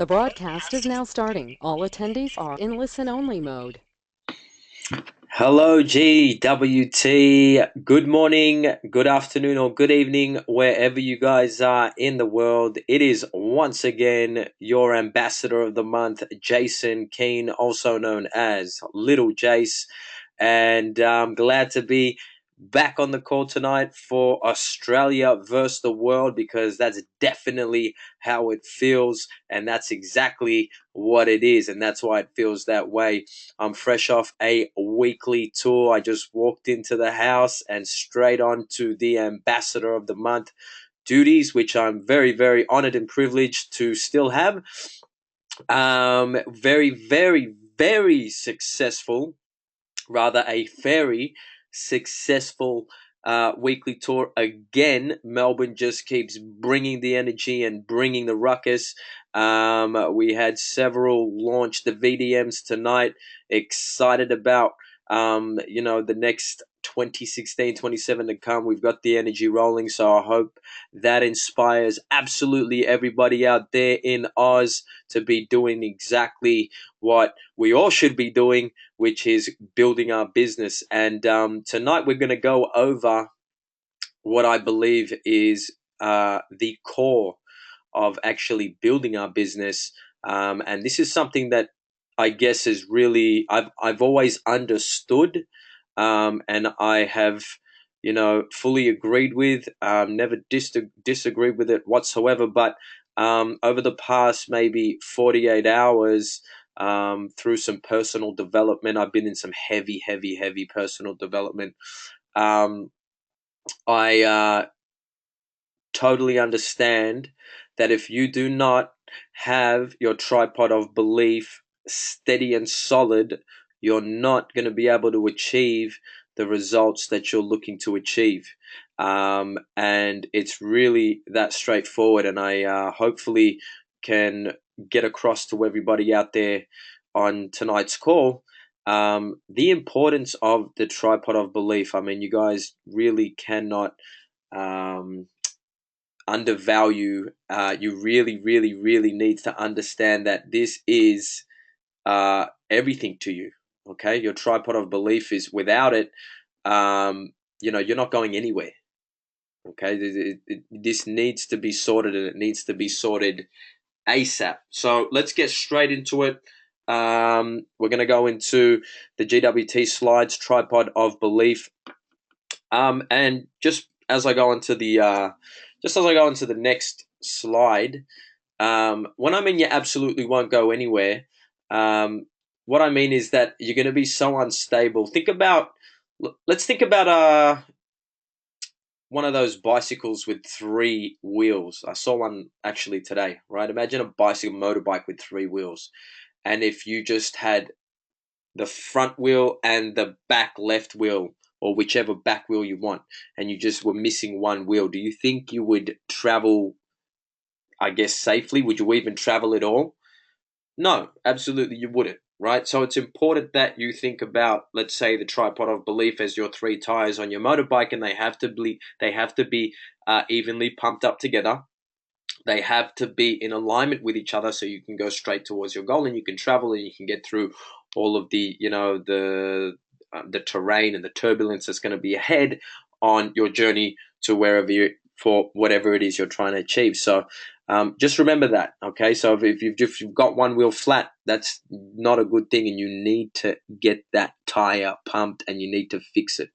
The broadcast is now starting. All attendees are in listen-only mode. Hello, GWT. Good morning, good afternoon, or good evening, wherever you guys are in the world. It is once again your ambassador of the month, Jasen Keane, also known as Little Jace. And I'm glad to be back on the call tonight for Australia versus the world, because that's definitely how it feels, and that's exactly what it is, and that's why it feels that way. I'm fresh off a weekly tour. I just walked into the house and straight on to the ambassador of the month duties, which I'm very, very honored and privileged to still have. Very, very, very successful, rather a very successful weekly tour again. Melbourne just keeps bringing the energy and bringing the ruckus. We had several launch the VDMs tonight. Excited about the next 2016, 27 to come. We've got the energy rolling, so I hope that inspires absolutely everybody out there in Oz to be doing exactly what we all should be doing, which is building our business. And tonight we're going to go over what I believe is the core of actually building our business. And this is something that I guess is really I've always understood, and I have fully agreed with, never disagreed with it whatsoever. But over the past maybe 48 hours, through some personal development, I've been in some heavy, heavy, heavy personal development. Um, I totally understand that if you do not have your tripod of belief steady and solid, you're not going to be able to achieve the results that you're looking to achieve. And it's really that straightforward. And I hopefully can get across to everybody out there on tonight's call the importance of the tripod of belief. I mean, you guys really cannot. Um, Undervalue. You really, really, really need to understand that this is everything to you. Okay, your tripod of belief is without it. You're not going anywhere. Okay, this needs to be sorted, and it needs to be sorted ASAP. So let's get straight into it. We're going to go into the GWT slides, tripod of belief. And just as I go into the next slide, when I mean you absolutely won't go anywhere, what I mean is that you're going to be so unstable. Let's think about one of those bicycles with three wheels. I saw one actually today, right? Imagine a bicycle motorbike with three wheels. And if you just had the front wheel and the back left wheel, or whichever back wheel you want, and you just were missing one wheel, do you think you would travel, I guess, safely? Would you even travel at all? No, absolutely you wouldn't, right? So it's important that you think about, let's say, the tripod of belief as your three tires on your motorbike, and they have to be evenly pumped up together. They have to be in alignment with each other so you can go straight towards your goal, and you can travel, and you can get through all of the terrain and the turbulence that's going to be ahead on your journey to wherever you for whatever it is you're trying to achieve. So just remember that, okay? So if you've got one wheel flat, that's not a good thing, and you need to get that tire pumped, and you need to fix it.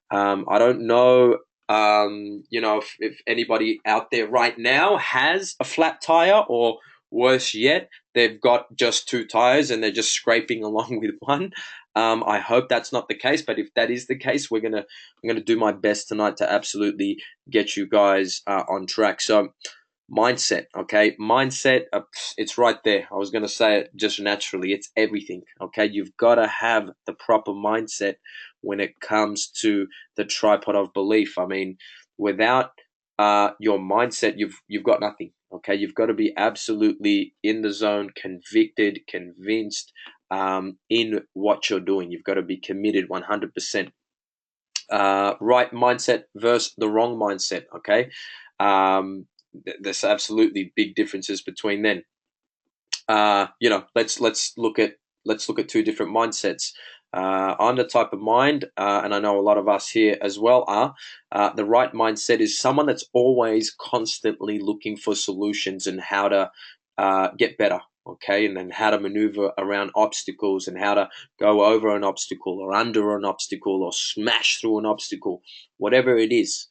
I don't know, if anybody out there right now has a flat tire, or worse yet, they've got just two tires and they're just scraping along with one. I hope that's not the case, but if that is the case, I'm gonna do my best tonight to absolutely get you guys on track. So mindset, okay, mindset, it's right there. I was going to say it just naturally, it's everything. Okay, you've got to have the proper mindset when it comes to the tripod of belief. I mean, without your mindset, you've got nothing. Okay, you've got to be absolutely in the zone, convicted, convinced, in what you're doing. You've got to be committed 100%. Right mindset versus the wrong mindset. Okay, there's absolutely big differences between them. let's look at two different mindsets. I'm the type of mind, and I know a lot of us here as well are. The right mindset is someone that's always constantly looking for solutions and how to get better, okay, and then how to maneuver around obstacles and how to go over an obstacle or under an obstacle or smash through an obstacle, whatever it is.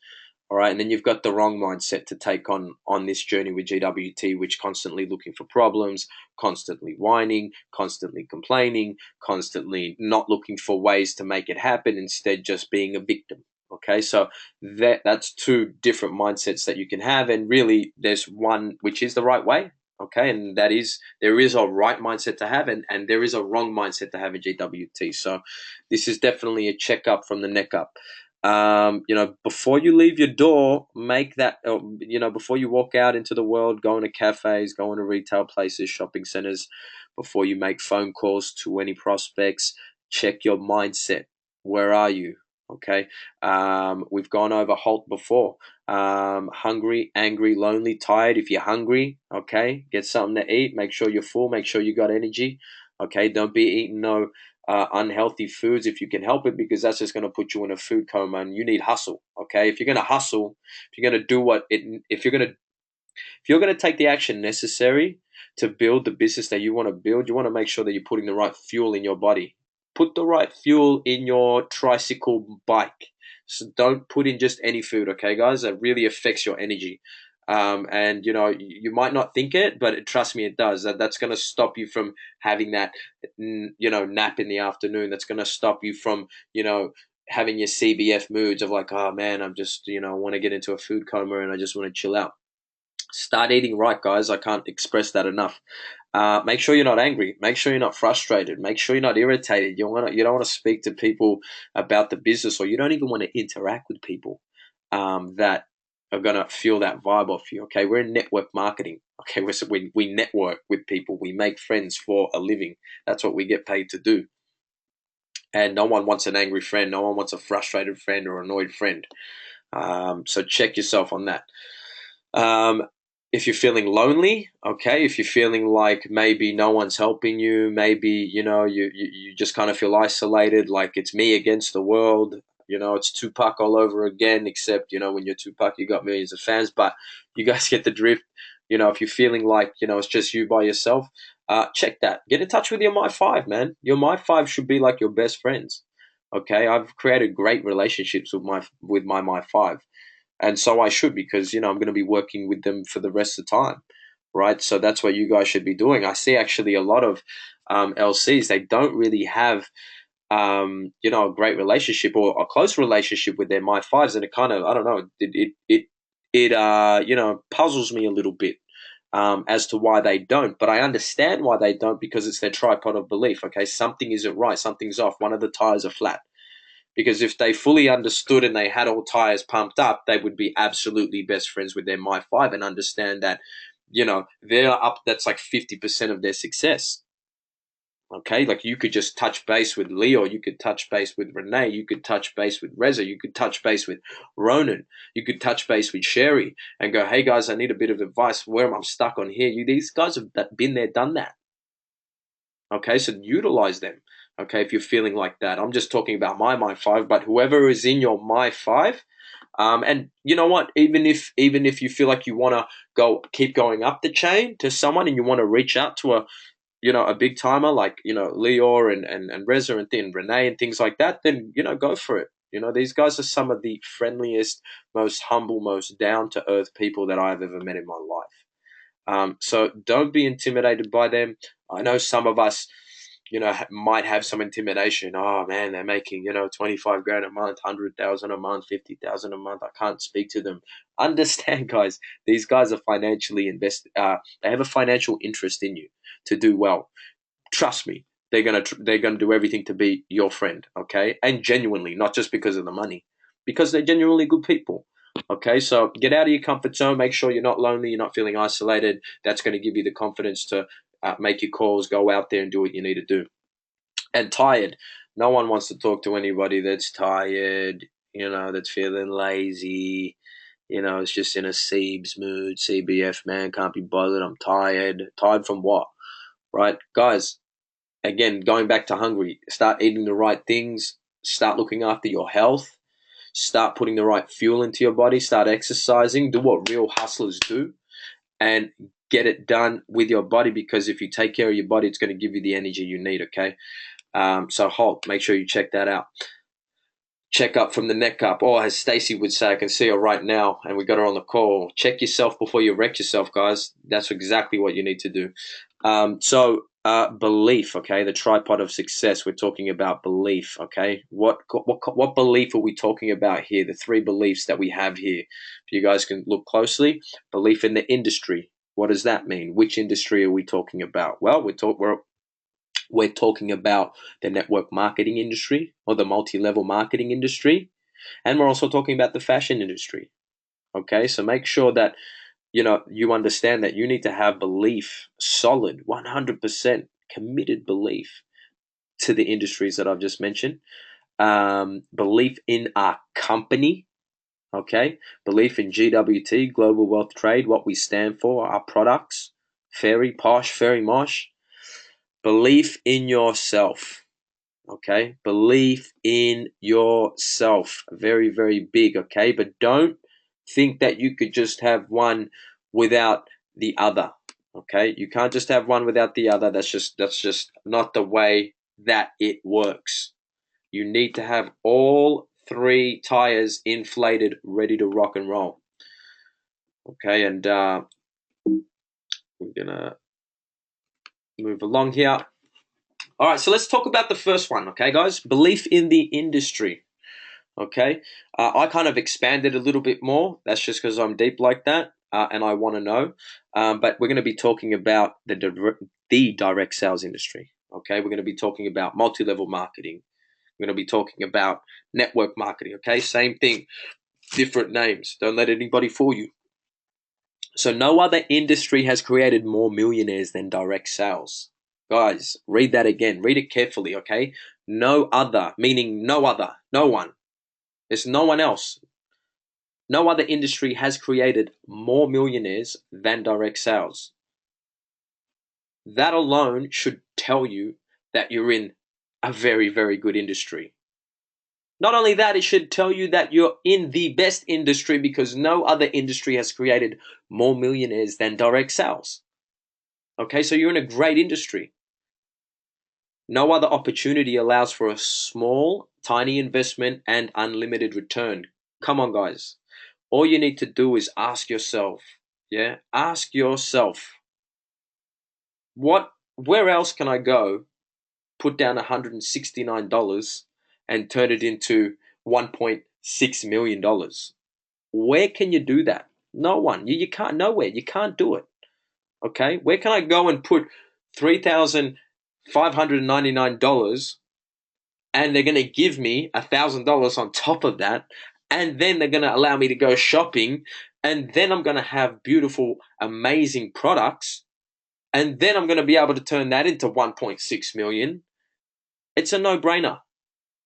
All right, and then you've got the wrong mindset to take on this journey with GWT, which constantly looking for problems, constantly whining, constantly complaining, constantly not looking for ways to make it happen, instead just being a victim. Okay, so that's two different mindsets that you can have, and really there's one which is the right way. Okay, and that is there is a right mindset to have, and there is a wrong mindset to have in GWT. So this is definitely a checkup from the neck up. Before you leave your door, make that, before you walk out into the world, going to cafes, going to retail places, shopping centers, before you make phone calls to any prospects, check your mindset. Where are you? Okay. We've gone over HALT before. Hungry, angry, lonely, tired. If you're hungry, okay, get something to eat. Make sure you're full. Make sure you got energy. Okay. Don't be eating no unhealthy foods if you can help it, because that's just going to put you in a food coma, and you need hustle. Okay, if you're going to hustle, if you're going to do if you're going to take the action necessary to build the business that you want to build, you want to make sure that you're putting the right fuel in your body. Put the right fuel in your tricycle bike. So don't put in just any food, okay, guys? That really affects your energy. And you might not think it, but trust me, it does. That's going to stop you from having that, nap in the afternoon. That's going to stop you from, having your CBF moods of like, oh man, I'm just, want to get into a food coma and I just want to chill out. Start eating right, guys. I can't express that enough. Make sure you're not angry. Make sure you're not frustrated. Make sure you're not irritated. You don't want to speak to people about the business, or you don't even want to interact with people that are gonna feel that vibe off you. Okay, we're in network marketing. Okay, we network with people. We make friends for a living. That's what we get paid to do. And no one wants an angry friend. No one wants a frustrated friend or annoyed friend. So check yourself on that. Um, if you're feeling lonely, okay, if you're feeling like maybe no one's helping you, maybe you just kind of feel isolated, like it's me against the world. It's Tupac all over again, except when you're Tupac, you got millions of fans, but you guys get the drift. If you're feeling like it's just you by yourself, check that. Get in touch with your My Five, man. Your My Five should be like your best friends. Okay, I've created great relationships with my My Five, and so I should, because I'm going to be working with them for the rest of the time, right? So that's what you guys should be doing. I see actually a lot of LCs, they don't really have a great relationship or a close relationship with their My Fives, and it kind of, I don't know, it puzzles me a little bit. As to why they don't, but I understand why they don't, because it's their tripod of belief. Okay, something isn't right, something's off. One of the tires are flat, because if they fully understood and they had all tires pumped up, they would be absolutely best friends with their My Five and understand that, they're up. That's like 50% of their success. Okay, like you could just touch base with Leo, you could touch base with Renee, you could touch base with Reza, you could touch base with Ronan, you could touch base with Sherry and go, hey guys, I need a bit of advice. Where am I stuck on here? These guys have been there, done that. Okay, so utilize them. Okay, if you're feeling like that, I'm just talking about my My Five, but whoever is in your My Five, and you know what? Even if you feel like you want to keep going up the chain to someone, and you want to reach out to a big timer like Leo and Reza and Renee and things like that, then go for it. These guys are some of the friendliest, most humble, most down to earth people that I've ever met in my life. So don't be intimidated by them. I know some of us, might have some intimidation. Oh man, they're making 25 grand a month, 100,000 a month, 50,000 a month. I can't speak to them. Understand, guys. These guys are financially invested. They have a financial interest in you to do well. Trust me. They're gonna do everything to be your friend. Okay, and genuinely, not just because of the money, because they're genuinely good people. Okay, so get out of your comfort zone. Make sure you're not lonely. You're not feeling isolated. That's going to give you the confidence to make your calls, go out there and do what you need to do. And tired. No one wants to talk to anybody that's tired, that's feeling lazy, it's just in a Siebes mood. CBF, man, can't be bothered. I'm tired. Tired from what? right? Guys, again, going back to hungry, start eating the right things, start looking after your health, start putting the right fuel into your body, start exercising, do what real hustlers do, and get it done with your body, because if you take care of your body, it's going to give you the energy you need, okay? So Hulk, make sure you check that out. Check up from the neck up. Or as Stacy would say, I can see her right now, and we got her on the call. Check yourself before you wreck yourself, guys. That's exactly what you need to do. Belief, okay, the tripod of success. We're talking about belief, okay. What belief are we talking about here? The three beliefs that we have here. If you guys can look closely, belief in the industry. What does that mean? Which industry are we talking about? Well, we're talking about the network marketing industry or the multi-level marketing industry, and we're also talking about the fashion industry. Okay, so make sure that you understand that you need to have belief, solid 100% committed belief to the industries that I've just mentioned. Belief in our company, okay, belief in GWT, Global Wealth Trade, what we stand for, our products, Fairy Posh, Fairy Mosh. Belief in yourself, okay? Belief in yourself. Very, very big, okay? But don't think that you could just have one without the other, okay? You can't just have one without the other. That's just not the way that it works. You need to have all three tires inflated, ready to rock and roll. Okay, and we're gonna move along here. All right, so let's talk about the first one, okay, guys? Belief in the industry. Okay, I kind of expanded a little bit more. That's just because I'm deep like that, and I want to know. But we're going to be talking about the direct sales industry. Okay, we're going to be talking about multi-level marketing. We're going to be talking about network marketing. Okay, same thing, different names. Don't let anybody fool you. So no other industry has created more millionaires than direct sales. Guys, read that again. Read it carefully. Okay, no other, meaning no other, no one. There's no one else. No other industry has created more millionaires than direct sales. That alone should tell you that you're in a very, very good industry. Not only that, it should tell you that you're in the best industry, because no other industry has created more millionaires than direct sales. Okay, so you're in a great industry. No other opportunity allows for a small, tiny investment and unlimited return. Come on, guys. All you need to do is ask yourself, ask yourself, where else can I go, put down $169 and turn it into $1.6 million? Where can you do that? No one. You can't, nowhere. You can't do it. Okay? Where can I go and put $3,599 and they're going to give me $1,000 on top of that, and then they're going to allow me to go shopping, and then I'm going to have beautiful, amazing products, and then I'm going to be able to turn that into 1.6 million. It's a no-brainer.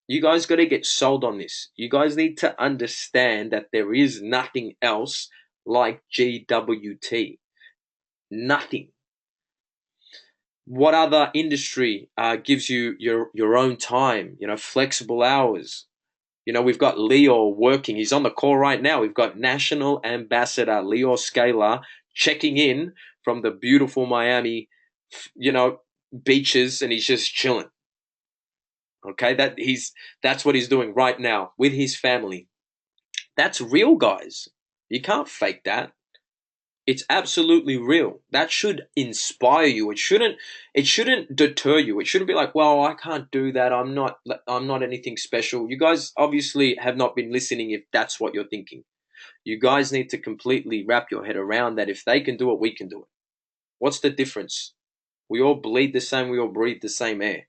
You guys got to get sold on this. You guys need to understand that there is nothing else like GWT. Nothing. What other industry gives you your own time? Flexible hours. We've got Leo working. He's on the call right now. We've got National Ambassador Leo Scalar checking in from the beautiful Miami, beaches, and he's just chilling. Okay, that's what he's doing right now with his family. That's real, guys. You can't fake that. It's absolutely real. That should inspire you. It shouldn't deter you. It shouldn't be like, well, I can't do that. I'm not anything special. You guys obviously have not been listening if that's what you're thinking. You guys need to completely wrap your head around that. If they can do it, we can do it. What's the difference? We all bleed the same, we all breathe the same air.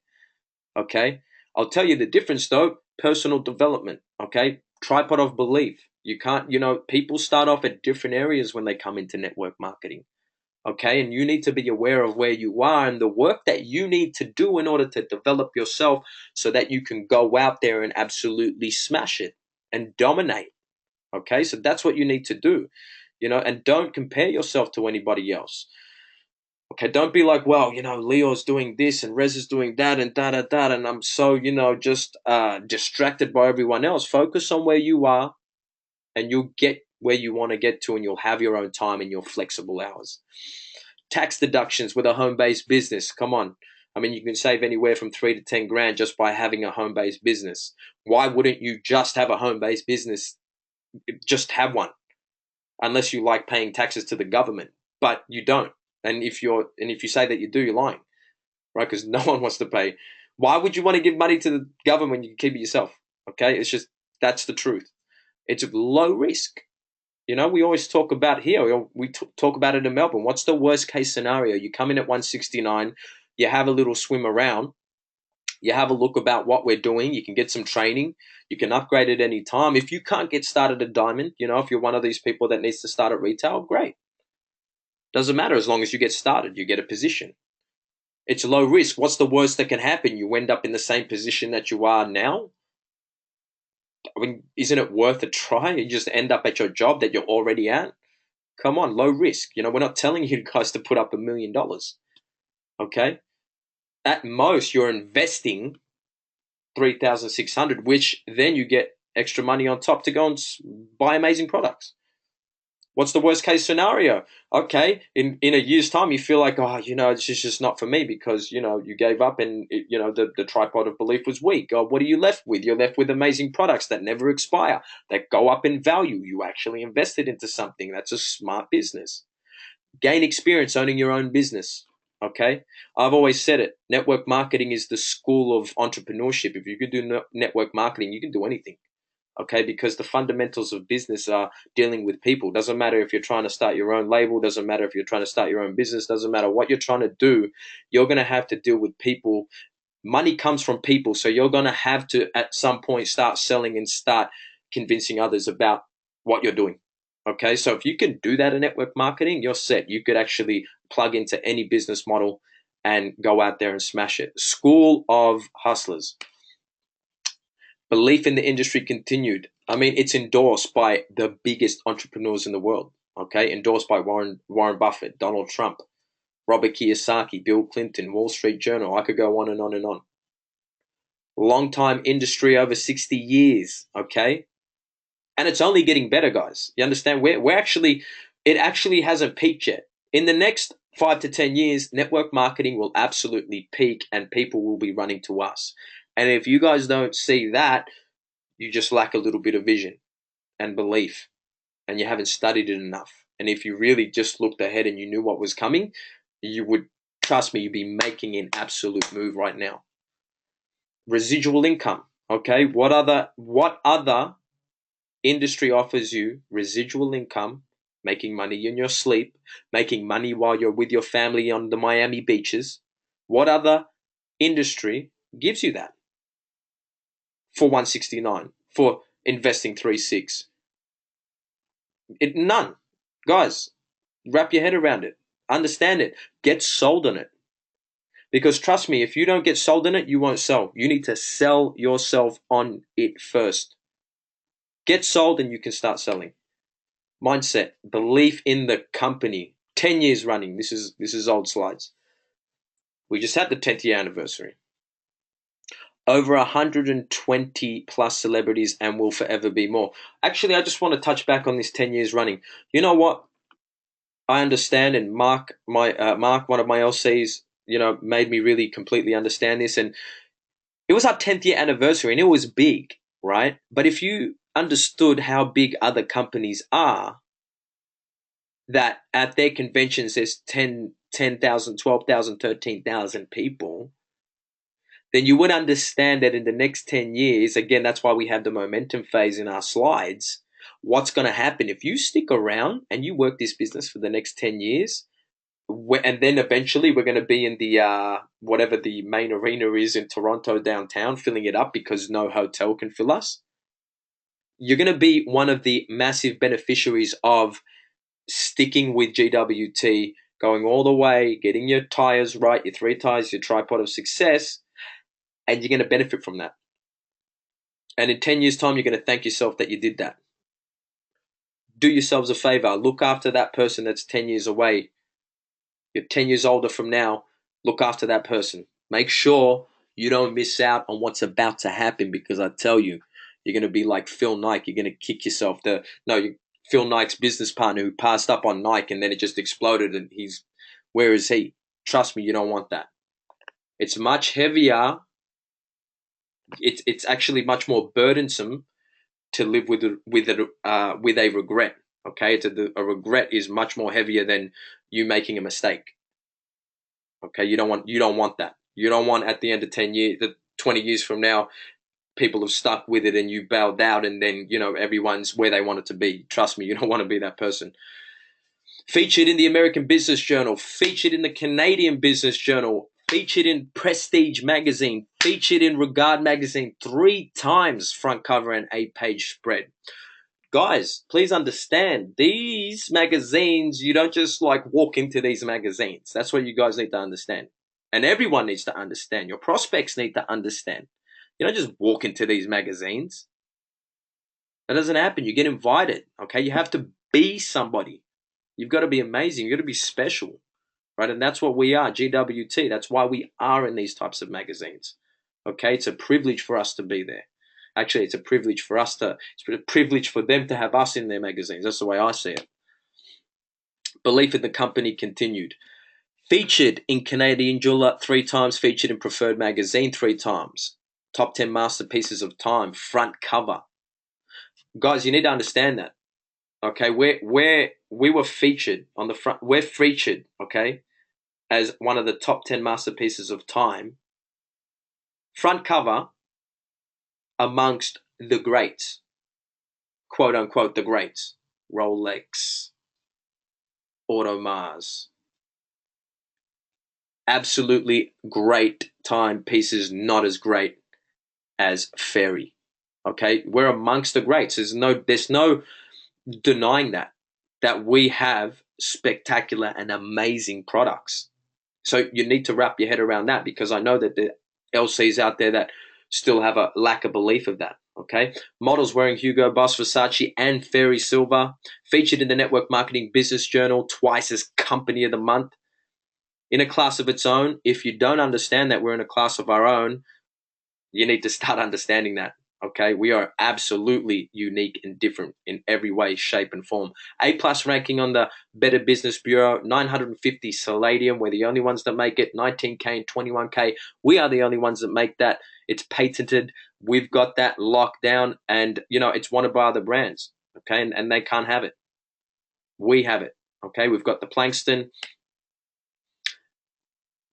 Okay? I'll tell you the difference though, personal development. Okay? Tripod of belief. You can't, people start off at different areas when they come into network marketing. Okay, and you need to be aware of where you are and the work that you need to do in order to develop yourself so that you can go out there and absolutely smash it and dominate. Okay, so that's what you need to do, and don't compare yourself to anybody else. Okay, don't be like, well, Leo's doing this and Rez is doing that and da and I'm so, just distracted by everyone else. Focus on where you are and you'll get where you want to get to and you'll have your own time and your flexible hours. Tax deductions with a home-based business. Come on. I mean, you can save anywhere from 3 to 10 grand just by having a home-based business. Why wouldn't you just have a home-based business? Just have one, unless you like paying taxes to the government, but you don't. And if you say that you do, you're lying, right? Because no one wants to pay. Why would you want to give money to the government when you can keep it yourself? Okay, it's just that's the truth. It's low risk. We always talk about here. We talk about it in Melbourne. What's the worst case scenario? You come in at 169. You have a little swim around. You have a look about what we're doing. You can get some training. You can upgrade at any time. If you can't get started at Diamond, if you're one of these people that needs to start at retail, great. Doesn't matter as long as you get started. You get a position. It's low risk. What's the worst that can happen? You end up in the same position that you are now. I mean, isn't it worth a try? You just end up at your job that you're already at. Come on, low risk. We're not telling you guys to put up $1 million. Okay? At most, you're investing 3,600, which then you get extra money on top to go and buy amazing products. What's the worst case scenario? Okay, in a year's time, you feel like, this is just not for me because, you gave up and, the tripod of belief was weak. Oh, what are you left with? You're left with amazing products that never expire, that go up in value. You actually invested into something. That's a smart business. Gain experience owning your own business. Okay, I've always said it. Network marketing is the school of entrepreneurship. If you could do network marketing, you can do anything. Okay, because the fundamentals of business are dealing with people. Doesn't matter if you're trying to start your own label, doesn't matter if you're trying to start your own business, doesn't matter what you're trying to do, you're going to have to deal with people. Money comes from people, so you're going to have to at some point start selling and start convincing others about what you're doing. Okay, so if you can do that in network marketing, you're set. You could actually plug into any business model and go out there and smash it. School of Hustlers. Belief in the industry continued. I mean, it's endorsed by the biggest entrepreneurs in the world. Okay, endorsed by Warren Buffett, Donald Trump, Robert Kiyosaki, Bill Clinton, Wall Street Journal. I could go on and on and on. Long time industry, over 60 years. Okay, and it's only getting better, guys. You understand? It actually hasn't peaked yet. In the next 5 to 10 years, network marketing will absolutely peak, and people will be running to us. And if you guys don't see that, you just lack a little bit of vision and belief, and you haven't studied it enough. And if you really just looked ahead and you knew what was coming, you would, trust me, you'd be making an absolute move right now. Residual income. Okay, what other industry offers you residual income, making money in your sleep, making money while you're with your family on the Miami beaches? What other industry gives you that for 169, for investing 3.6? None. Guys, wrap your head around it. Understand it. Get sold on it. Because trust me, if you don't get sold on it, you won't sell. You need to sell yourself on it first. Get sold and you can start selling. Mindset, belief in the company. 10 years running. This is old slides. We just had the 10th year anniversary. Over 120 plus celebrities and will forever be more. Actually, I just want to touch back on this 10 years running. You know what? I understand, and Mark, one of my LCs, made me really completely understand this. And it was our 10th year anniversary, and it was big, right? But if you understood how big other companies are, that at their conventions there's 10,000, 12,000, 13,000 people, then you would understand that in the next 10 years, again, that's why we have the momentum phase in our slides. What's going to happen if you stick around and you work this business for the next 10 years, and then eventually we're going to be in the whatever the main arena is in Toronto downtown, filling it up because no hotel can fill us. You're going to be one of the massive beneficiaries of sticking with GWT, going all the way, getting your tires right, your 3 tires, your tripod of success, and you're going to benefit from that. And in 10 years' time, you're going to thank yourself that you did that. Do yourselves a favor. Look after that person that's 10 years away. You're 10 years older from now. Look after that person. Make sure you don't miss out on what's about to happen, because I tell you, you're going to be like Phil Knight. You're going to kick yourself. Phil Knight's business partner who passed up on Nike and then it just exploded and where is he? Trust me, you don't want that. It's much heavier. It's actually much more burdensome to live with a regret. Okay, a regret is much more heavier than you making a mistake. Okay, you don't want that. You don't want at the end of 20 years from now, people have stuck with it and you bailed out and then, everyone's where they want it to be. Trust me, you don't want to be that person. Featured in the American Business Journal, featured in the Canadian Business Journal, featured in Prestige Magazine, featured in Regard Magazine, 3 times front cover and 8-page spread. Guys, please understand, these magazines, you don't just walk into these magazines. That's what you guys need to understand. And everyone needs to understand. Your prospects need to understand. You don't just walk into these magazines. That doesn't happen. You get invited, okay? You have to be somebody. You've got to be amazing. You've got to be special, right? And that's what we are, GWT. That's why we are in these types of magazines, okay? It's a privilege for us to be there. Actually, it's a privilege for them to have us in their magazines. That's the way I see it. Belief in the company continued. Featured in Canadian Jeweler 3 times, featured in Preferred Magazine 3 times. Top 10 masterpieces of time, front cover. Guys, you need to understand that. Okay, we were featured on the front. We're featured, okay, as one of the top 10 masterpieces of time. Front cover amongst the greats, quote unquote, the greats. Rolex, Audemars. Absolutely great timepieces, not as great as Fairy. Okay, we're amongst the greats. There's no denying that we have spectacular and amazing products. So you need to wrap your head around that, because I know that the LCs out there that still have a lack of belief of that. Okay, models wearing Hugo Boss, Versace, and Fairy Silver, featured in the Network Marketing Business Journal twice as Company of the Month, in a class of its own. If you don't understand that we're in a class of our own, you need to start understanding that. Okay, we are absolutely unique and different in every way, shape, and form. A+ ranking on the Better Business Bureau, 950 Palladium. We're the only ones that make it. 19K and 21K. We are the only ones that make that. It's patented. We've got that locked down, and it's wanted by other brands. Okay, and they can't have it. We have it. Okay, we've got the Plankston.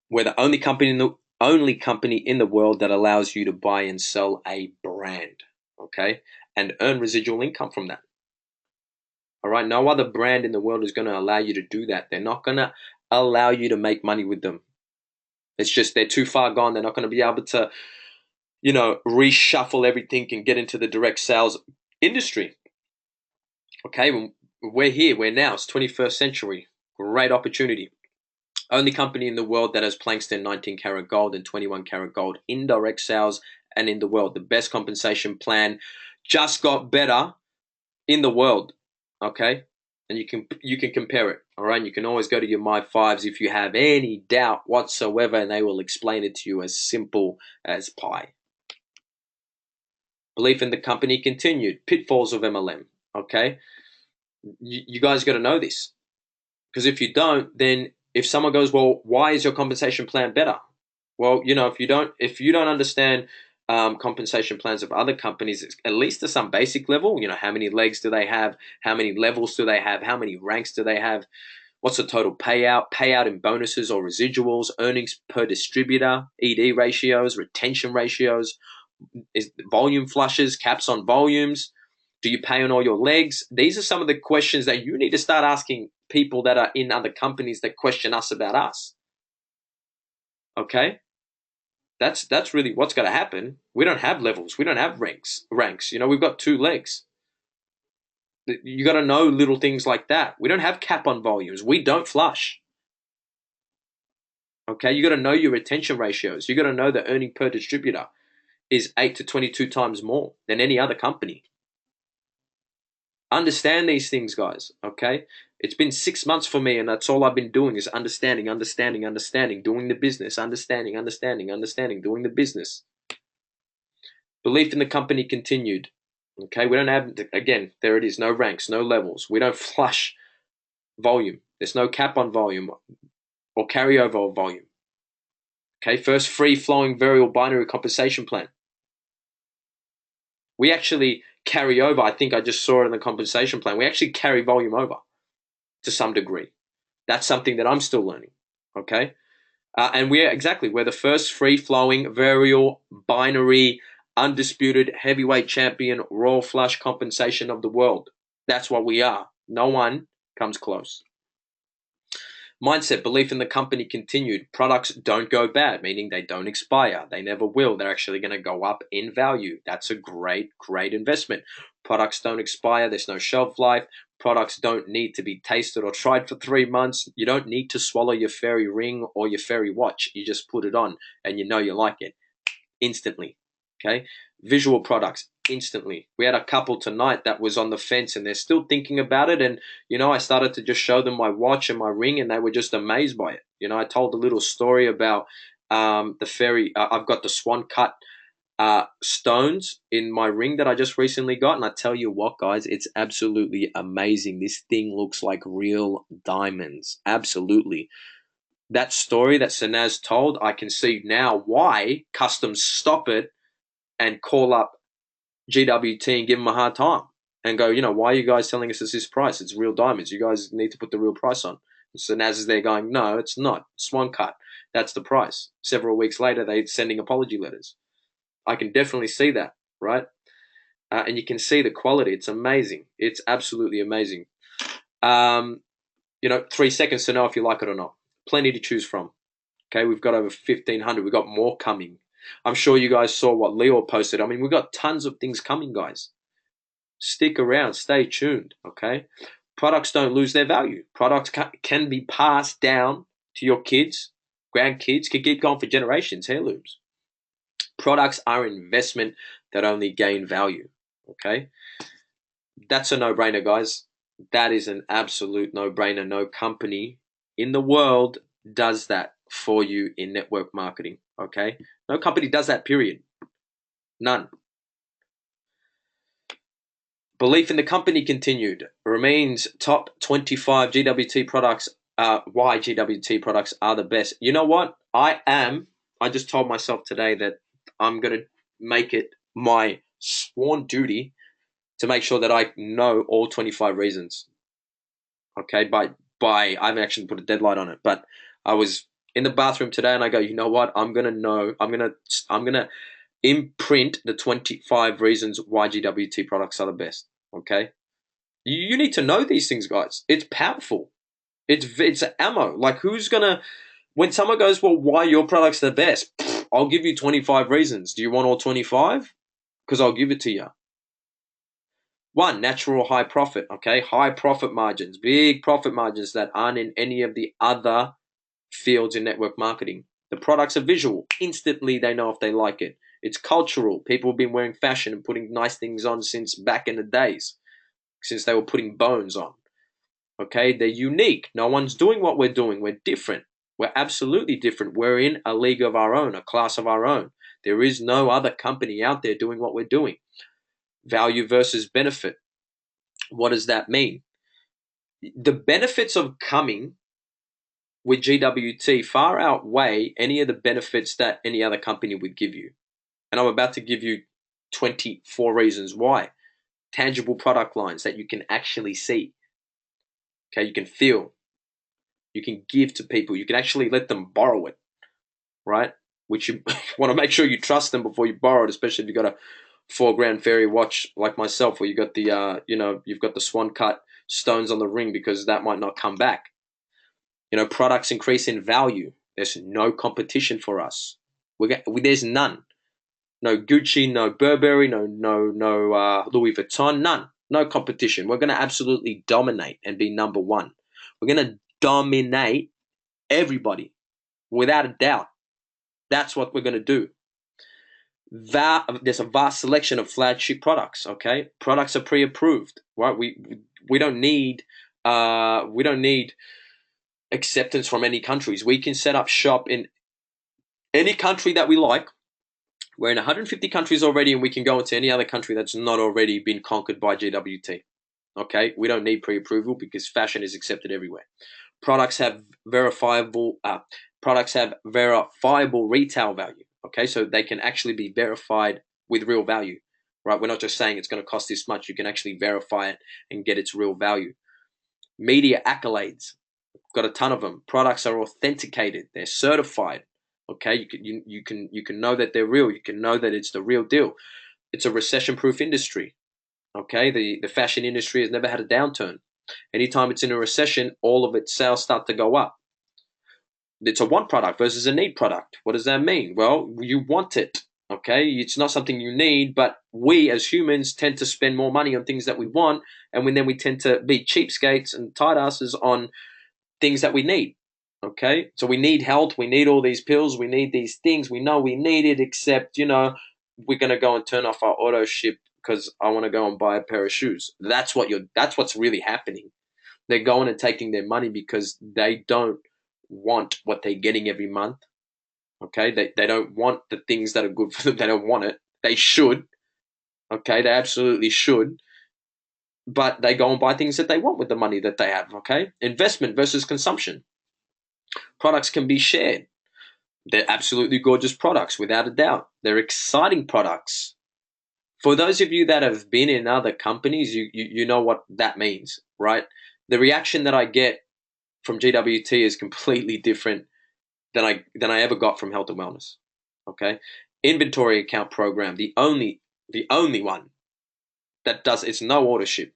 We're the only company in the world that allows you to buy and sell a brand, okay, and earn residual income from that. All right, no other brand in the world is going to allow you to do that. They're not going to allow you to make money with them. It's just they're too far gone. They're not going to be able to, reshuffle everything and get into the direct sales industry. Okay, we're here. We're now. It's 21st century. Great opportunity. Only company in the world that has Plankston 19 karat gold and 21 karat gold in direct sales and in the world. The best compensation plan just got better in the world, okay? And you can compare it, all right? You can always go to your My Fives if you have any doubt whatsoever, and they will explain it to you as simple as pie. Belief in the company continued. Pitfalls of MLM, okay? You guys got to know this, because if you don't, then if someone goes, well, why is your compensation plan better? Well, if you don't understand compensation plans of other companies, at least to some basic level, how many legs do they have? How many levels do they have? How many ranks do they have? What's the total payout in bonuses or residuals, earnings per distributor, ED ratios, retention ratios, is volume flushes, caps on volumes? Do you pay on all your legs? These are some of the questions that you need to start asking people that are in other companies that question us about us. Okay? That's really what's going to happen. We don't have levels. We don't have ranks. We've got 2 legs. You got to know little things like that. We don't have cap on volumes. We don't flush. Okay? You got to know your retention ratios. You got to know the earning per distributor is 8 to 22 times more than any other company. Understand these things, guys, okay? It's been 6 months for me, and that's all I've been doing is understanding, doing the business, understanding, doing the business. Belief in the company continued. Okay, we don't have, again, there it is, no ranks, no levels. We don't flush volume. There's no cap on volume or carryover of volume. Okay, first free-flowing variable binary compensation plan. We actually carry over, I think I just saw it in the compensation plan, we actually carry volume over to some degree. That's something that I'm still learning, okay? And we're the first free-flowing variable binary undisputed heavyweight champion royal flush compensation of the world. That's what we are. No one comes close. Mindset, belief in the company continued. Products don't go bad, meaning they don't expire. They never will. They're actually going to go up in value. That's a great, great investment. Products don't expire. There's no shelf life. Products don't need to be tasted or tried for 3 months. You don't need to swallow your fairy ring or your fairy watch. You just put it on and you know you like it instantly. Okay. Visual products instantly. We had a couple tonight that was on the fence and they're still thinking about it. And, I started to just show them my watch and my ring and they were just amazed by it. I told a little story about the fairy. I've got the swan cut stones in my ring that I just recently got. And I tell you what, guys, it's absolutely amazing. This thing looks like real diamonds. Absolutely. That story that Sanaz told, I can see now why customs stop it and call up GWT and give them a hard time and go, why are you guys selling us at this price? It's real diamonds. You guys need to put the real price on. So Naz is there going, no, it's not. Swan cut. That's the price. Several weeks later, they're sending apology letters. I can definitely see that, right? And you can see the quality. It's amazing. It's absolutely amazing. 3 seconds to know if you like it or not. Plenty to choose from. Okay, we've got over 1,500. We've got more coming. I'm sure you guys saw what Leo posted. I mean, we've got tons of things coming, guys. Stick around. Stay tuned, okay? Products don't lose their value. Products can be passed down to your kids, grandkids, can keep going for generations, heirlooms. Products are investment that only gain value, okay? That's a no-brainer, guys. That is an absolute no-brainer. No company in the world does that for you in network marketing, okay? No company does that, period. None. Belief in the company continued. Remains top 25 GWT products. Why GWT products are the best. You know what? I just told myself today that I'm going to make it my sworn duty to make sure that I know all 25 reasons. Okay, by I haven't actually put a deadline on it, but I was in the bathroom today and I go, you know what? I'm gonna imprint the 25 reasons why GWT products are the best. Okay, you need to know these things, guys. It's powerful. It's ammo. Like, when someone goes, well, why your products the best? I'll give you 25 reasons. Do you want all 25? Because I'll give it to you. 1, natural high profit, okay? High profit margins, big profit margins that aren't in any of the other fields in network marketing. The products are visual. Instantly, they know if they like it. It's cultural. People have been wearing fashion and putting nice things on since back in the days, since they were putting bones on. Okay? They're unique. No one's doing what we're doing. We're different. We're absolutely different. We're in a league of our own, a class of our own. There is no other company out there doing what we're doing. Value versus benefit. What does that mean? The benefits of coming with GWT far outweigh any of the benefits that any other company would give you. And I'm about to give you 24 reasons why. Tangible product lines that you can actually see. Okay, you can feel. You can give to people. You can actually let them borrow it, right? Which you want to make sure you trust them before you borrow it, especially if you've got a $4,000 fairy watch like myself, where you got the, you've got the swan cut stones on the ring, because that might not come back. Products increase in value. There's no competition for us. There's none. No Gucci, no Burberry, no Louis Vuitton, none. No competition. We're going to absolutely dominate and be number one. We're going to dominate everybody without a doubt. That's what we're going to do. there's a vast selection of flagship products. Okay, products are pre-approved, right? We don't need acceptance from any countries. We can set up shop in any country that we like. We're in 150 countries already, and we can go into any other country that's not already been conquered by GWT. Okay, we don't need pre-approval because fashion is accepted everywhere. Products have verifiable retail value. Okay, so they can actually be verified with real value, right? We're not just saying it's going to cost this much. You can actually verify it and get its real value. Media accolades, got a ton of them. Products are authenticated. They're certified. Okay, you can know that they're real. You can know that it's the real deal. It's a recession-proof industry. Okay, the fashion industry has never had a downturn. Anytime it's in a recession, all of its sales start to go up. It's a want product versus a need product. What does that mean? Well, you want it. Okay, it's not something you need, but we as humans tend to spend more money on things that we want, and then we tend to be cheapskates and tight asses on things that we need. Okay, so we need health, we need all these pills, we need these things, we know we need it, except, we're going to go and turn off our auto ship because I want to go and buy a pair of shoes. That's what's really happening. They're going and taking their money because they don't want what they're getting every month. Okay, they don't want the things that are good for them. They don't want it. They should. Okay, they absolutely should. But they go and buy things that they want with the money that they have. Okay, investment versus consumption. Products can be shared. They're absolutely gorgeous products, without a doubt. They're exciting products. For those of you that have been in other companies, you know what that means, right? The reaction that I get from GWT is completely different than I ever got from Health and Wellness. Okay, inventory account program, the only one that does, it's no order ship.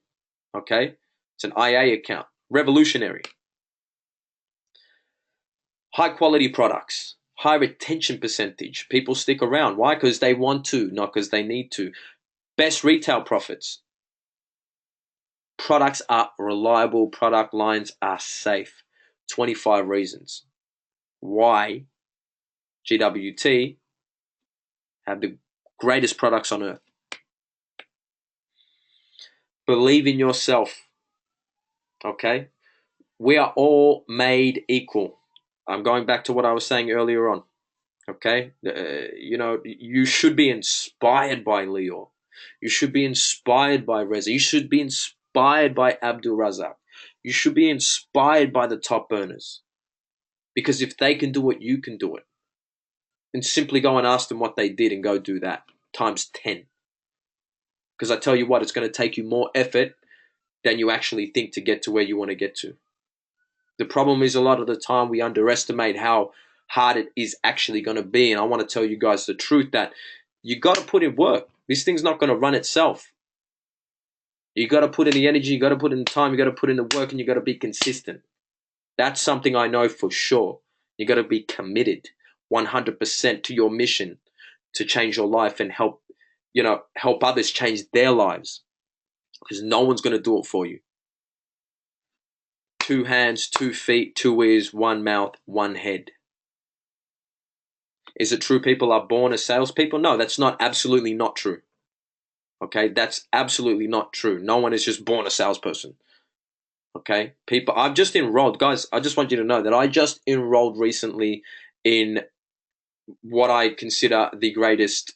Okay, it's an IA account, revolutionary. High quality products, high retention percentage. People stick around. Why? Because they want to, not because they need to. Best retail profits. Products are reliable. Product lines are safe. 25 reasons why GWT have the greatest products on earth. Believe in yourself. Okay? We are all made equal. I'm going back to what I was saying earlier on. Okay? You should be inspired by Leo. You should be inspired by Reza. You should be inspired by Abdul Razak. You should be inspired by the top earners. Because if they can do it, you can do it. And simply go and ask them what they did and go do that times 10. Because I tell you what, it's going to take you more effort than you actually think to get to where you want to get to. The problem is a lot of the time we underestimate how hard it is actually going to be. And I want to tell you guys the truth that you got to put in work. This thing's not going to run itself. You got to put in the energy, you got to put in the time, you got to put in the work, and you got to be consistent. That's something I know for sure. You got to be committed 100% to your mission to change your life and help others change their lives, because no one's going to do it for you. 2 hands, 2 feet, 2 ears, 1 mouth, 1 head. Is it true people are born as salespeople? No, that's absolutely not true. Okay, that's absolutely not true. No one is just born a salesperson. Okay, people, I've just enrolled, guys. I just want you to know that I just enrolled recently in what I consider the greatest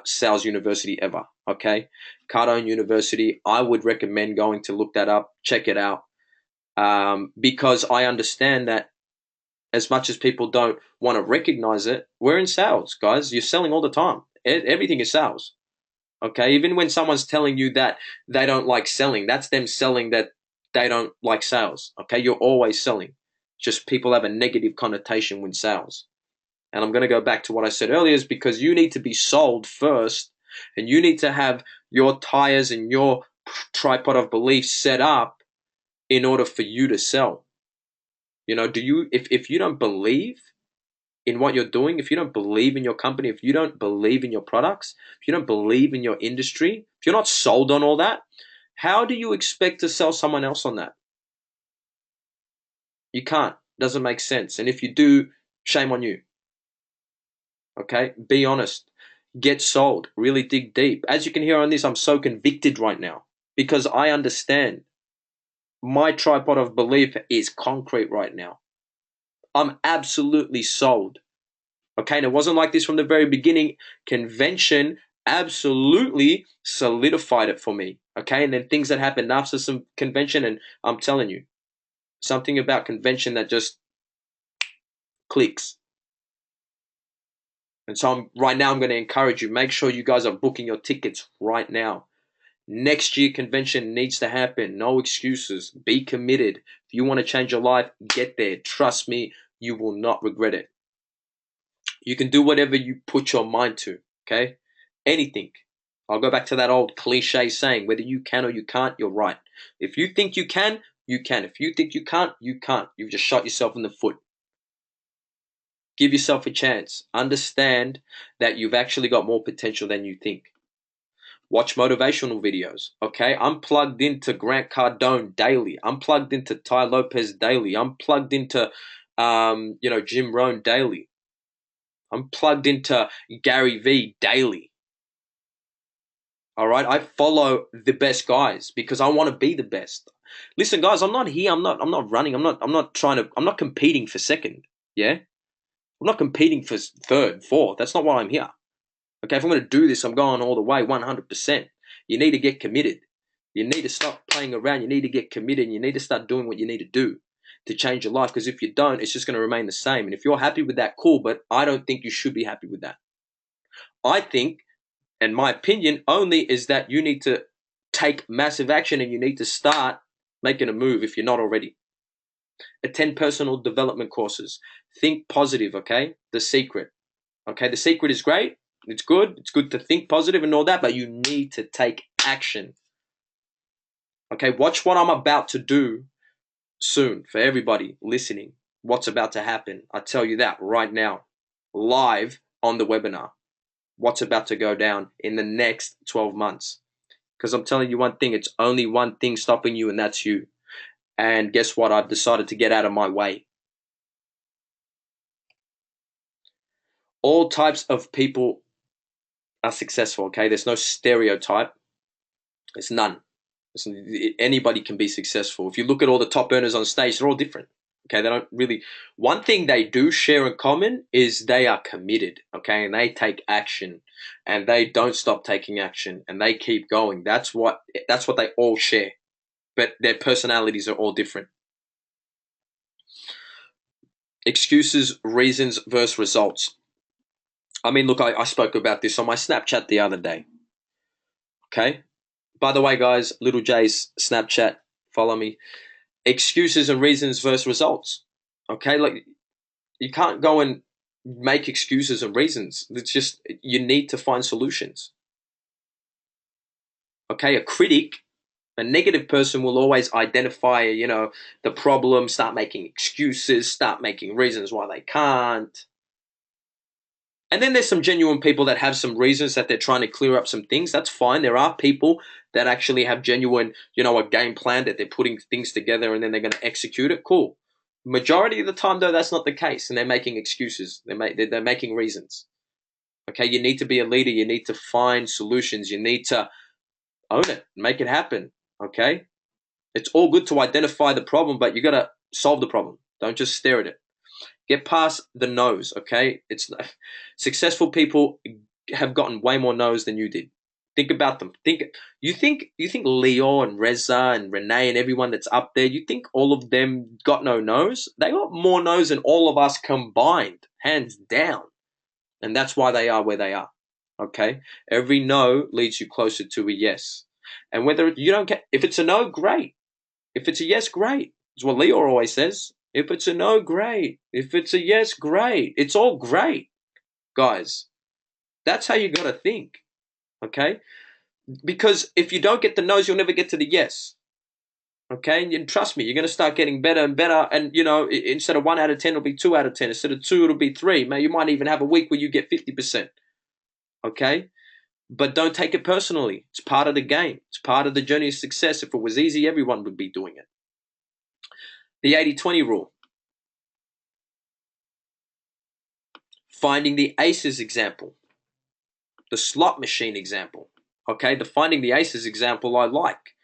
sales university ever. Okay, Cardone University. I would recommend going to look that up, check it out, because I understand that as much as people don't want to recognize it, we're in sales, guys. You're selling all the time. Everything is sales. Okay, even when someone's telling you that they don't like selling, that's them selling that they don't like sales. Okay, you're always selling. Just people have a negative connotation with sales. And I'm going to go back to what I said earlier, is because you need to be sold first, and you need to have your tires and your tripod of beliefs set up in order for you to sell. If you don't believe in what you're doing, if you don't believe in your company, if you don't believe in your products, if you don't believe in your industry, if you're not sold on all that, how do you expect to sell someone else on that? You can't. Doesn't make sense. And if you do, shame on you. Okay? Be honest. get sold. Really dig deep. As you can hear on this, I'm so convicted right now because I understand my tripod of belief is concrete right now. I'm absolutely sold. Okay, and it wasn't like this from the very beginning. Convention absolutely solidified it for me. Okay, and then things that happened after some convention, and I'm telling you, something about convention that just clicks. And so right now I'm going to encourage you, make sure you guys are booking your tickets right now. Next year convention needs to happen. No excuses. Be committed. If you want to change your life, get there. Trust me, you will not regret it. You can do whatever you put your mind to, okay? Anything. I'll go back to that old cliche saying, whether you can or you can't, you're right. If you think you can, you can. If you think you can't, you can't. You've just shot yourself in the foot. Give yourself a chance. Understand that you've actually got more potential than you think. Watch motivational videos, okay? I'm plugged into Grant Cardone daily. I'm plugged into Ty Lopez daily. I'm plugged into, Jim Rohn daily. I'm plugged into Gary Vee daily. All right, I follow the best guys because I want to be the best. Listen, guys, I'm not here. I'm not running. I'm not competing for second. Yeah, I'm not competing for third, fourth. That's not why I'm here. Okay, if I'm going to do this, I'm going all the way, 100%. You need to get committed. You need to stop playing around. You need to get committed. And you need to start doing what you need to do to change your life. Because if you don't, it's just going to remain the same. And if you're happy with that, cool. But I don't think you should be happy with that. I think, and my opinion only, is that you need to take massive action and you need to start making a move if you're not already. Attend personal development courses. Think positive, okay? The Secret. Okay, The Secret is great. It's good. It's good to think positive and all that, but you need to take action. Okay, watch what I'm about to do soon for everybody listening. What's about to happen. I tell you that right now, live on the webinar. What's about to go down in the next 12 months. Because I'm telling you one thing, it's only one thing stopping you, and that's you. And guess what? I've decided to get out of my way. All types of people are successful, okay? There's no stereotype. There's none. Anybody can be successful. If you look at all the top earners on stage, they're all different. Okay, they don't really. One thing they do share in common is they are committed. Okay, and they take action, and they don't stop taking action, and they keep going. That's what they all share. But their personalities are all different. Excuses, reasons versus results. I mean, look, I spoke about this on my Snapchat the other day. Okay. By the way, guys, Little J's Snapchat, follow me. Excuses and reasons versus results. Okay, like you can't go and make excuses and reasons. It's just you need to find solutions. Okay, a negative person will always identify, the problem, start making excuses, start making reasons why they can't. And then there's some genuine people that have some reasons that they're trying to clear up some things. That's fine. There are people that actually have genuine, a game plan that they're putting things together and then they're going to execute it. Cool. Majority of the time, though, that's not the case, and they're making excuses. They're making reasons. Okay, you need to be a leader. You need to find solutions. You need to own it, make it happen. Okay, it's all good to identify the problem, but you got to solve the problem. Don't just stare at it. Get past the no's. Okay, it's successful people have gotten way more no's than you did. Think about them. You think Leo and Reza and Renee and everyone that's up there, you think all of them got no no's? They got more no's than all of us combined, hands down. And that's why they are where they are. Okay? Every no leads you closer to a yes. And whether you don't get, if it's a no, great. If it's a yes, great. It's what Leo always says. If it's a no, great. If it's a yes, great. It's all great, guys. That's how you got to think. Okay? Because if you don't get the no's, you'll never get to the yes. Okay? And trust me, you're going to start getting better and better. And, instead of 1 out of 10, it'll be 2 out of 10. Instead of 2, it'll be 3. Man, you might even have a week where you get 50%. Okay? But don't take it personally. It's part of the game. It's part of the journey of success. If it was easy, everyone would be doing it. The 80-20 rule. Finding the aces example. the slot machine example. Okay, the finding the aces example I like.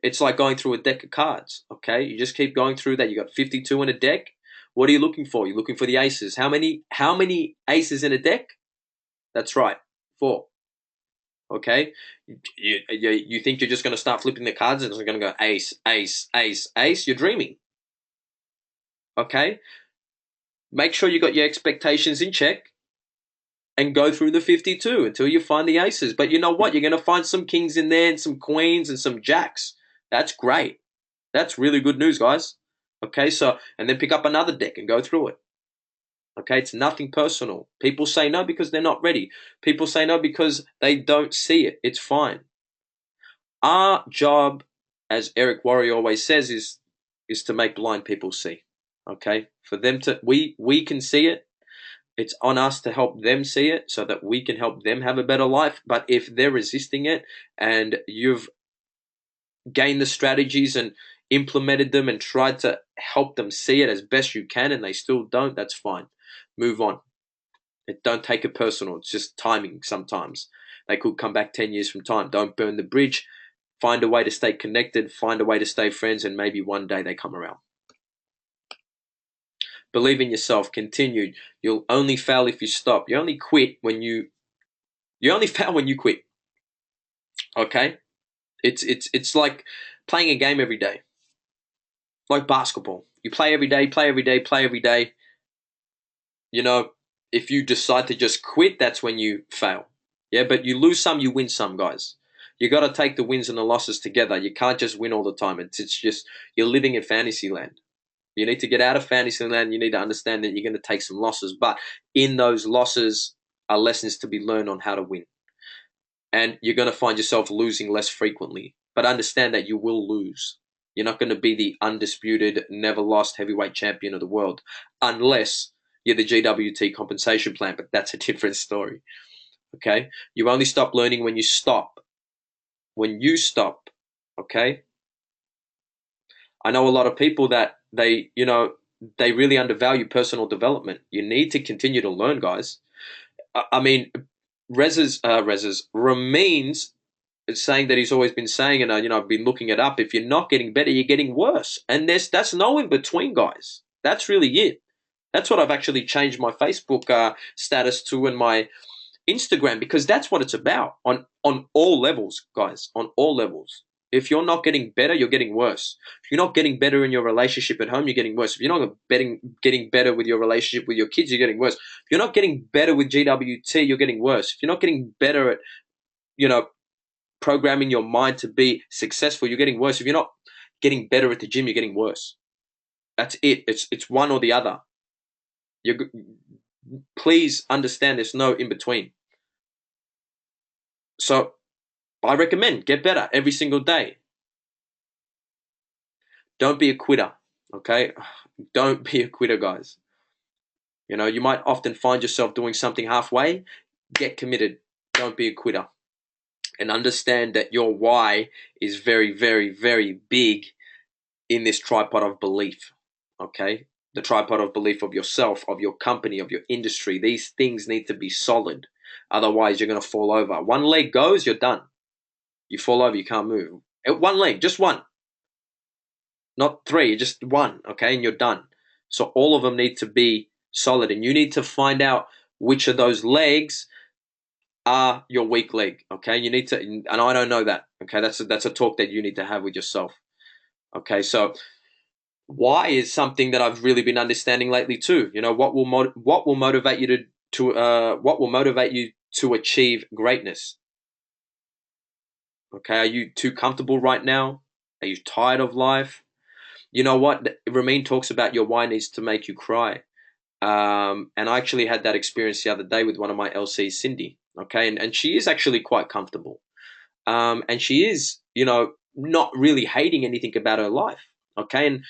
It's like going through a deck of cards. Okay, you just keep going through that. You got 52 in a deck. What are you looking for? You're looking for the aces. How many aces in a deck? That's right, 4. Okay, you think you're just going to start flipping the cards and it's going to go ace, ace, ace, ace? You're dreaming. Okay, make sure you got your expectations in check and go through the 52 until you find the aces. But you know what? You're going to find some kings in there and some queens and some jacks. That's great. That's really good news, guys. Okay, so, and then pick up another deck and go through it. Okay, it's nothing personal. People say no because they're not ready. People say no because they don't see it. It's fine. Our job, as Eric Worre always says, is to make blind people see. Okay, for them to we can see it. It's on us to help them see it so that we can help them have a better life. But if they're resisting it and you've gained the strategies and implemented them and tried to help them see it as best you can and they still don't, that's fine. Move on. Don't take it personal. It's just timing sometimes. They could come back 10 years from time. Don't burn the bridge. Find a way to stay connected. Find a way to stay friends, and maybe one day they come around. Believe in yourself. Continue. You'll only fail if you stop. You only quit when you only fail when you quit. Okay? It's like playing a game every day. Like basketball. You play every day, play every day, play every day. You know, if you decide to just quit, that's when you fail. Yeah, but you lose some, you win some, guys. You got to take the wins and the losses together. You can't just win all the time. It's just you're living in fantasy land. You need to get out of fantasy land. You need to understand that you're going to take some losses, but in those losses are lessons to be learned on how to win. And you're going to find yourself losing less frequently, but understand that you will lose. You're not going to be the undisputed, never lost heavyweight champion of the world unless you're the GWT compensation plan, but that's a different story. Okay? You only stop learning when you stop. When you stop, okay? I know a lot of people that they really undervalue personal development. You need to continue to learn, guys. I mean, Ramin's saying that he's always been saying, and I've been looking it up. If you're not getting better, you're getting worse, and that's no in between, guys. That's really it. That's what I've actually changed my Facebook status to and my Instagram, because that's what it's about on all levels, guys, on all levels. If you're not getting better, you're getting worse. If you're not getting better in your relationship at home, you're getting worse. If you're not getting better with your relationship with your kids, you're getting worse. If you're not getting better with GWT, you're getting worse. If you're not getting better at, programming your mind to be successful, you're getting worse. If you're not getting better at the gym, you're getting worse. That's it. It's one or the other. Please understand there's no in between. So I recommend get better every single day. Don't be a quitter, okay? Don't be a quitter, guys. You might often find yourself doing something halfway. Get committed. Don't be a quitter. And understand that your why is very, very, very big in this tripod of belief, okay? The tripod of belief of yourself, of your company, of your industry. These things need to be solid. Otherwise, you're going to fall over. One leg goes, you're done. You fall over, you can't move. One leg, just one. Not 3, just 1, okay? And you're done. So all of them need to be solid. And you need to find out which of those legs are your weak leg, okay? You need to, and I don't know that, okay? That's a talk that you need to have with yourself, okay? So why is something that I've really been understanding lately too. What will motivate you to achieve greatness? Okay, are you too comfortable right now? Are you tired of life? You know what? Ramin talks about your why needs to make you cry. And I actually had that experience the other day with one of my LCs, Cindy. Okay, and she is actually quite comfortable. And she is, not really hating anything about her life. Okay,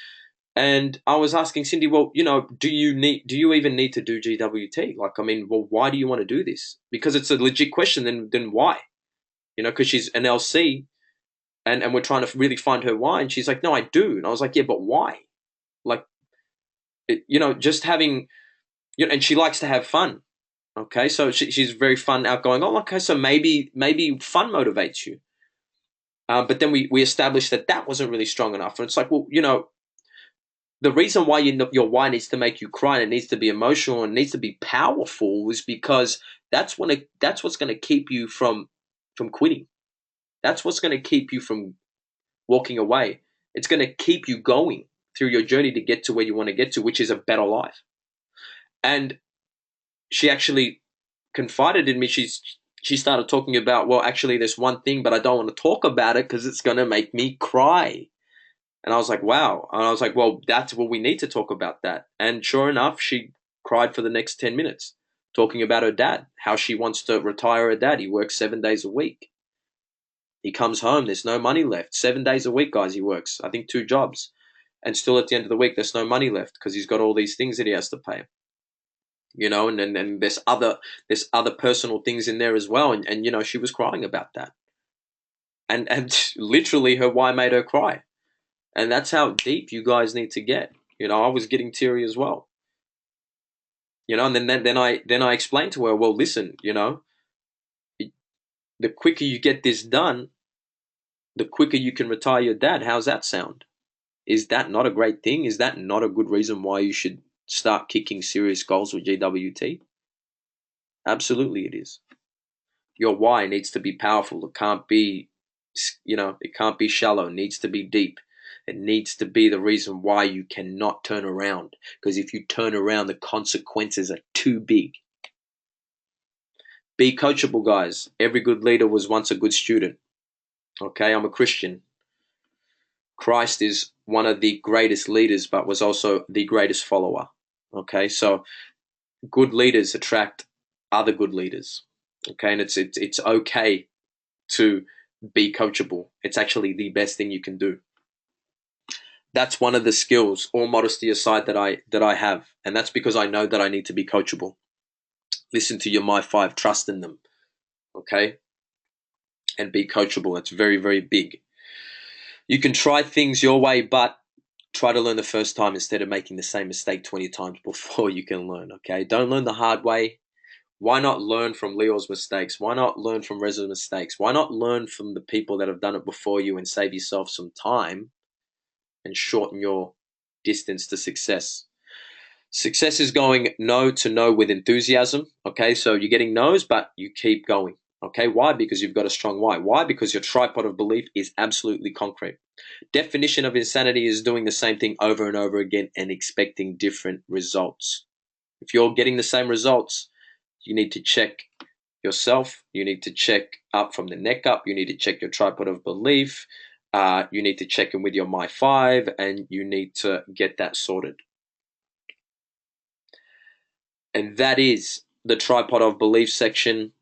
and I was asking Cindy, well, do you even need to do GWT? Like, I mean, well, why do you want to do this? Because it's a legit question. Then why? Because she's an LC, and we're trying to really find her why. And she's like, no, I do. And I was like, yeah, but why? Like, just having, and she likes to have fun. Okay, so she's very fun, outgoing. Oh, okay, so maybe fun motivates you. But then we established that that wasn't really strong enough. And it's like, well, the reason why your why needs to make you cry and it needs to be emotional and it needs to be powerful is because that's what's going to keep you from quitting. That's what's going to keep you from walking away. It's going to keep you going through your journey to get to where you want to get to, which is a better life. And she actually confided in me. She started talking about, well, actually, there's one thing, but I don't want to talk about it because it's going to make me cry. And I was like, wow. And I was like, well, that's what we need to talk about that. And sure enough, she cried for the next 10 minutes talking about her dad, how she wants to retire her dad. He works 7 days a week. He comes home, there's no money left. 7 days a week, guys, he works. I think 2 jobs. And still at the end of the week, there's no money left because he's got all these things that he has to pay. And there's other personal things in there as well. And she was crying about that. And literally her why made her cry. And that's how deep you guys need to get. I was getting teary as well. And then I explained to her, well, listen, the quicker you get this done, the quicker you can retire your dad. How's that sound? Is that not a great thing? Is that not a good reason why you should start kicking serious goals with GWT? Absolutely, it is. Your why needs to be powerful. It can't be shallow. It needs to be deep. It needs to be the reason why you cannot turn around. Because if you turn around, the consequences are too big. Be coachable, guys. Every good leader was once a good student. Okay, I'm a Christian. Christ is one of the greatest leaders, but was also the greatest follower. Okay, so good leaders attract other good leaders. Okay, and it's okay to be coachable. It's actually the best thing you can do. That's one of the skills, all modesty aside, that I have, and that's because I know that I need to be coachable. Listen to your My Five, trust in them, okay, and be coachable. That's very, very big. You can try things your way, but try to learn the first time instead of making the same mistake 20 times before you can learn. Okay, don't learn the hard way. Why not learn from Leo's mistakes? Why not learn from Reza's mistakes? Why not learn from the people that have done it before you and save yourself some time and shorten your distance to success? Success is going no to no with enthusiasm. Okay, so you're getting no's, but you keep going. Okay, why? Because you've got a strong why. Why? Because your tripod of belief is absolutely concrete. Definition of insanity is doing the same thing over and over again and expecting different results. If you're getting the same results, you need to check yourself. You need to check up from the neck up. You need to check your tripod of belief. You need to check in with your My Five, and you need to get that sorted. And that is the tripod of belief section,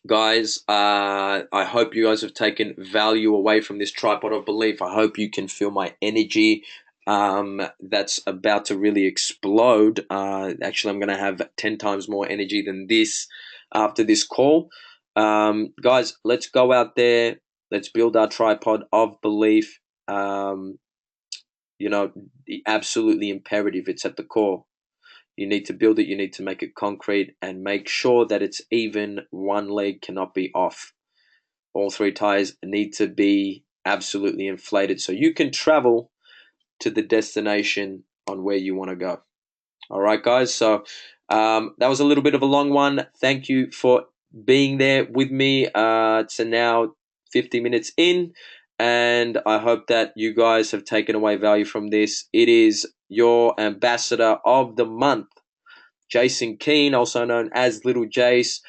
guys. I hope you guys have taken value away from this tripod of belief. I hope you can feel my energy. That's about to really explode. Actually, I'm going to have 10 times more energy than this after this call. Guys, let's go out there. Let's build our tripod of belief. Absolutely imperative. It's at the core. You need to build it. You need to make it concrete and make sure that it's even. One leg cannot be off. All three tires need to be absolutely inflated so you can travel to the destination on where you want to go. All right, guys. So that was a little bit of a long one. Thank you for being there with me. It's now 50 minutes in, and I hope that you guys have taken away value from this. It is your ambassador of the month, Jasen Keane, also known as Little Jace.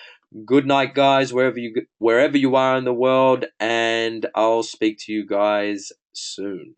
Good night, guys, wherever you are in the world, and I'll speak to you guys soon.